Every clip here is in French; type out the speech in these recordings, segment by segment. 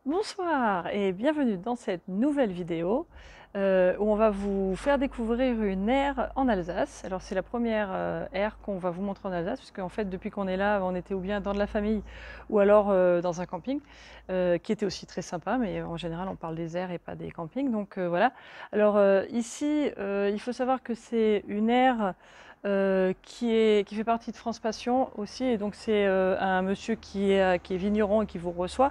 Bonsoir et bienvenue dans cette nouvelle vidéo où on va vous faire découvrir une aire en Alsace. Alors c'est la première aire qu'on va vous montrer en Alsace, puisque en fait depuis qu'on est là, on était ou bien dans de la famille ou alors dans un camping qui était aussi très sympa, mais en général on parle des aires et pas des campings, donc voilà. Alors ici, il faut savoir que c'est une aire qui fait partie de France Passion aussi, et donc c'est un monsieur qui est vigneron et qui vous reçoit.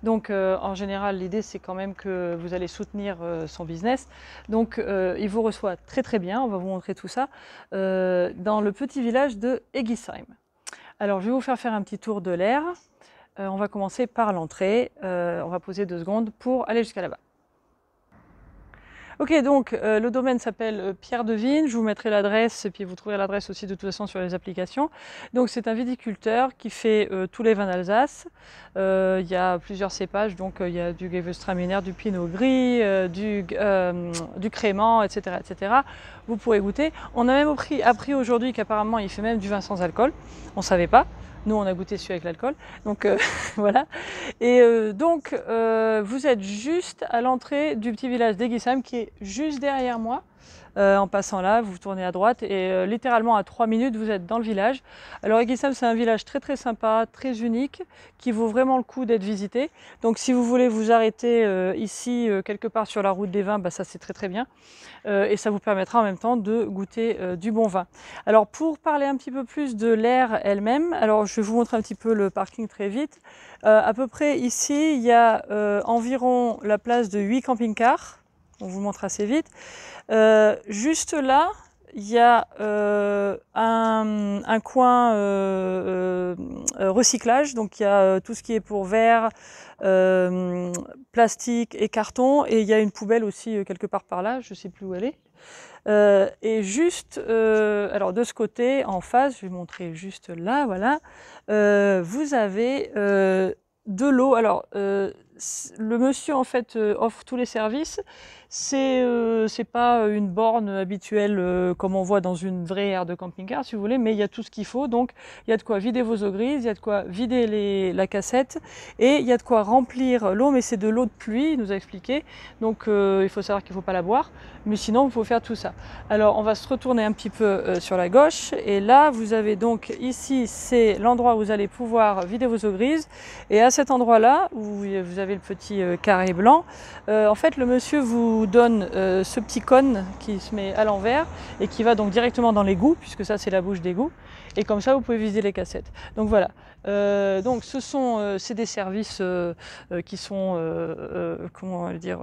Donc en général, l'idée c'est quand même que vous allez soutenir son business. Donc il vous reçoit très très bien, on va vous montrer tout ça, dans le petit village de Egisheim. Alors je vais vous faire un petit tour de l'aire. On va commencer par l'entrée, on va poser 2 secondes pour aller jusqu'à là-bas. Ok, donc le domaine s'appelle Pierre de Vigne, je vous mettrai l'adresse, et puis vous trouverez l'adresse aussi de toute façon sur les applications. Donc c'est un viticulteur qui fait tous les vins d'Alsace. Il y a plusieurs cépages, donc il y a du Gewürztraminer, du Pinot Gris, du Crément, etc., etc. Vous pourrez goûter. On a même appris aujourd'hui qu'apparemment il fait même du vin sans alcool, on ne savait pas. Nous, on a goûté celui avec l'alcool, donc voilà. Et donc, vous êtes juste à l'entrée du petit village d'Egisheim, qui est juste derrière moi. En passant là, vous tournez à droite et littéralement à 3 minutes, vous êtes dans le village. Alors Egisheim, c'est un village très très sympa, très unique, qui vaut vraiment le coup d'être visité. Donc si vous voulez vous arrêter ici, quelque part sur la route des vins, bah, ça c'est très très bien. Et ça vous permettra en même temps de goûter du bon vin. Alors pour parler un petit peu plus de l'aire elle-même, alors je vais vous montrer un petit peu le parking très vite. À peu près ici, il y a environ la place de 8 camping-cars. On vous montre assez vite. Juste là, il y a un coin recyclage, donc il y a tout ce qui est pour verre, plastique et carton, et il y a une poubelle aussi quelque part par là, je ne sais plus où elle est. Et juste, alors de ce côté, en face, je vais montrer juste là, voilà, vous avez de l'eau. Alors, le monsieur en fait offre tous les services. C'est pas une borne habituelle comme on voit dans une vraie aire de camping-car, si vous voulez, mais il y a tout ce qu'il faut. Donc, il y a de quoi vider vos eaux grises, il y a de quoi vider la cassette, et il y a de quoi remplir l'eau, mais c'est de l'eau de pluie, il nous a expliqué. Donc, il faut savoir qu'il ne faut pas la boire, mais sinon, il faut faire tout ça. Alors, on va se retourner un petit peu sur la gauche, et là, vous avez donc ici, c'est l'endroit où vous allez pouvoir vider vos eaux grises, et à cet endroit-là, où vous avez le petit carré blanc, en fait, le monsieur vous donne ce petit cône qui se met à l'envers et qui va donc directement dans l'égout, puisque ça, c'est la bouche d'égout, et comme ça, vous pouvez vider les cassettes. Donc voilà. Donc c'est des services qui sont, comment dire,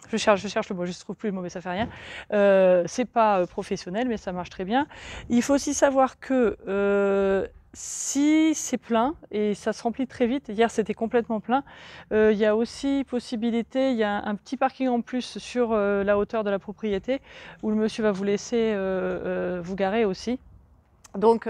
je cherche le mot, je ne trouve plus le mot, mais ça fait rien. C'est pas professionnel, mais ça marche très bien. Il faut aussi savoir que si c'est plein, et ça se remplit très vite, hier c'était complètement plein, il y a aussi possibilité, il y a un petit parking en plus sur la hauteur de la propriété, où le monsieur va vous laisser vous garer aussi. Donc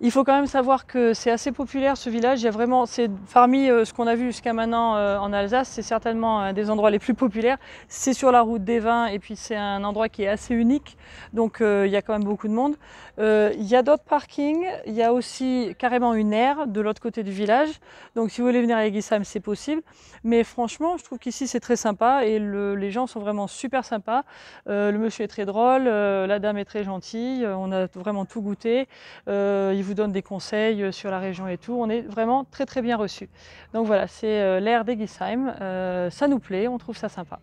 il faut quand même savoir que c'est assez populaire ce village. Il y a vraiment, c'est parmi ce qu'on a vu jusqu'à maintenant en Alsace, c'est certainement un des endroits les plus populaires. C'est sur la route des vins et puis c'est un endroit qui est assez unique. Donc il y a quand même beaucoup de monde. Il y a d'autres parkings. Il y a aussi carrément une aire de l'autre côté du village. Donc si vous voulez venir à Egisheim, c'est possible. Mais franchement, je trouve qu'ici c'est très sympa et les gens sont vraiment super sympas. Le monsieur est très drôle, la dame est très gentille. On a vraiment tout goûté. Il vous donne des conseils sur la région et tout. On est vraiment très très bien reçus. Donc voilà, c'est l'aire d'Egisheim. Ça nous plaît, on trouve ça sympa.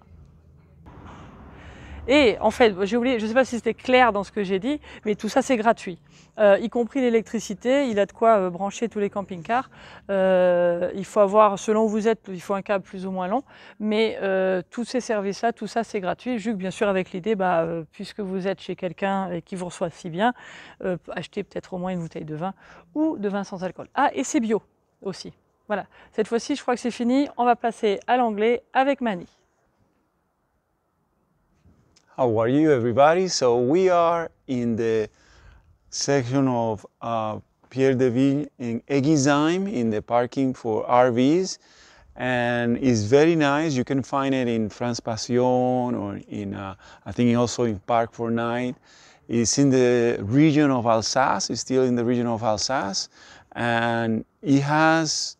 Et en fait, j'ai oublié, je ne sais pas si c'était clair dans ce que j'ai dit, mais tout ça c'est gratuit, y compris l'électricité. Il a de quoi brancher tous les camping-cars. Il faut avoir, selon où vous êtes, il faut un câble plus ou moins long, mais tous ces services-là, tout ça c'est gratuit. Juste bien sûr avec l'idée, puisque vous êtes chez quelqu'un et qui vous reçoit si bien, achetez peut-être au moins une bouteille de vin ou de vin sans alcool. Ah, et c'est bio aussi. Voilà, cette fois-ci je crois que c'est fini. On va passer à l'anglais avec Mani. How are you, everybody? So we are in the section of Pierre de Ville in Egisheim in the parking for RVs, and it's very nice. You can find it in France Passion or in I think also in Park for Night. It's in the region of Alsace. It's still in the region of Alsace, and it has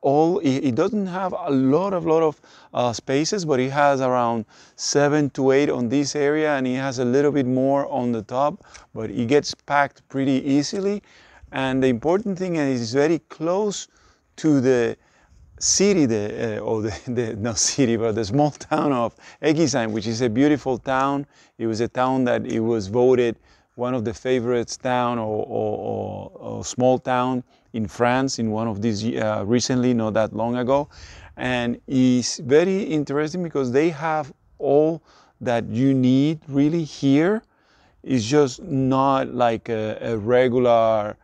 it doesn't have a lot of spaces, but it has around 7 to 8 on this area, and it has a little bit more on the top, but it gets packed pretty easily. And the important thing is it's very close to the city, not city, but the small town of Eguisheim, which is a beautiful town. It was a town that it was voted one of the favorites town or small town in France in one of these recently, not that long ago. And it's very interesting because they have all that you need really here. It's just not like a regular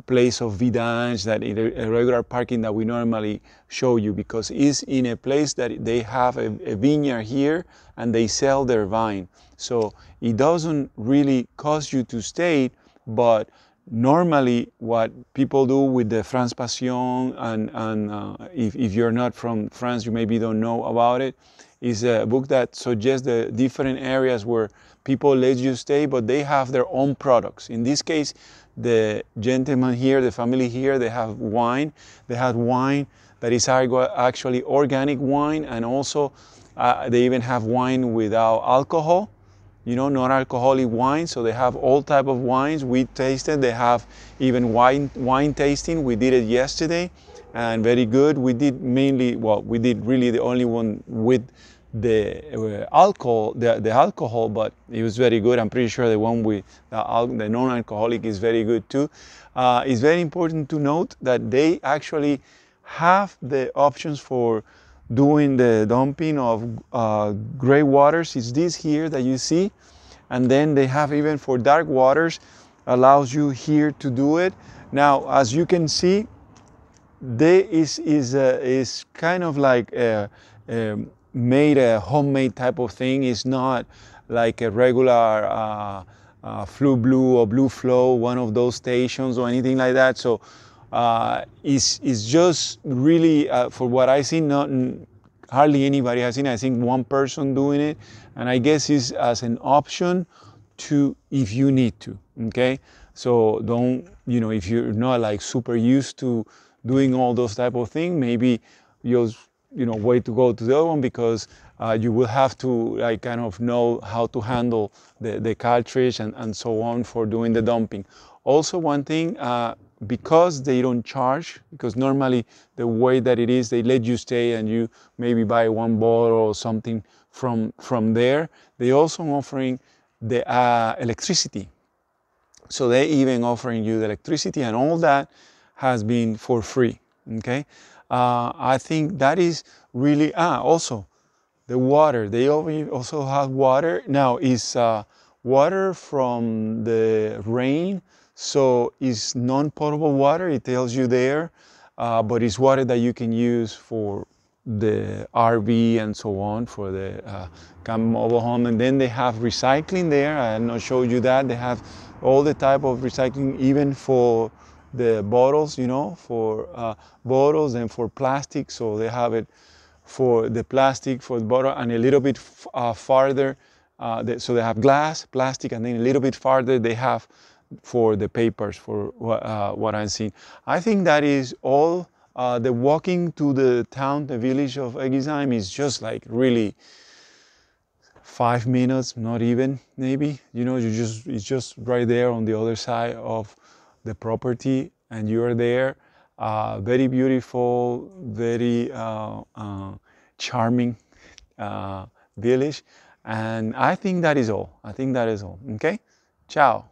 place of vidange, that a regular parking that we normally show you, because it's in a place that they have a vineyard here and they sell their vine. So it doesn't really cost you to stay, but normally what people do with the France Passion, and if you're not from France, you maybe don't know about it, is a book that suggests the different areas where people let you stay, but they have their own products. In this case, the gentleman here, the family here, they have wine. They have wine that is actually organic wine, and also they even have wine without alcohol, you know, non-alcoholic wine. So they have all type of wines. We tasted. They have even wine tasting. We did it yesterday, and very good. We did mainly, well, we did really the only one with the alcohol, but it was very good. I'm pretty sure the one with the non-alcoholic is very good too. It's very important to note that they actually have the options for doing the dumping of gray waters. It's this here that you see, and then they have even for dark waters, allows you here to do it. Now, as you can see, there is kind of like made a homemade type of thing. It's not like a regular Flu Blue or Blue Flow, one of those stations or anything like that. So it's just really, for what I see, not hardly anybody has seen. I think one person doing it, and I guess it's as an option to if you need to. Okay, so don't, you know, if you're not like super used to doing all those type of things, maybe you'll, you know, wait to go to the other one, because you will have to like kind of know how to handle the cartridge and so on for doing the dumping. Also, one thing, because they don't charge, because normally the way that it is, they let you stay and you maybe buy one bottle or something from there. They also offering the electricity. So they even offering you the electricity, and all that has been for free. Okay. I think that is really, also the water. They also have water. Now it's water from the rain, so it's non-potable water, it tells you there, but it's water that you can use for the RV and so on, for the camp mobile home. And then they have recycling there. I have not showed you that. They have all the type of recycling, even for the bottles, you know, for bottles and for plastic. So they have it for the plastic, for the bottle, and a little bit farther. So they have glass, plastic, and then a little bit farther they have for the papers, for what I'm seeing. I think that is all. The walking to the town, the village of Eguisheim, is just like really 5 minutes, not even, maybe. You know, it's just right there on the other side of the property, and you're there. Very beautiful, very charming village. And I think that is all. Okay? Ciao.